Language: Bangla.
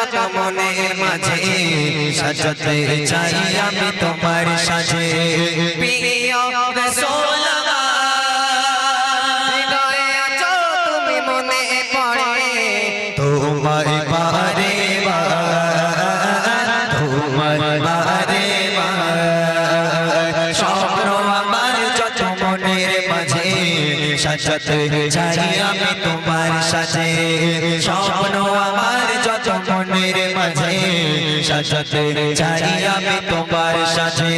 যত মনের মাঝে সাজাতে চাই আমি তোমার সাজে প্রিয় রাসূলুল্লাহ হৃদয়ে আছো তুমি মনে পড়ে তোমার বারে তোমার বারে স্বপ্ন আমার যত মনের মাঝে সাজাতে চাই আমি তোমার সাজে স্বপ্ন আমার যত মনের মাঝে সাজাতে চাই আমি তোমার সাজে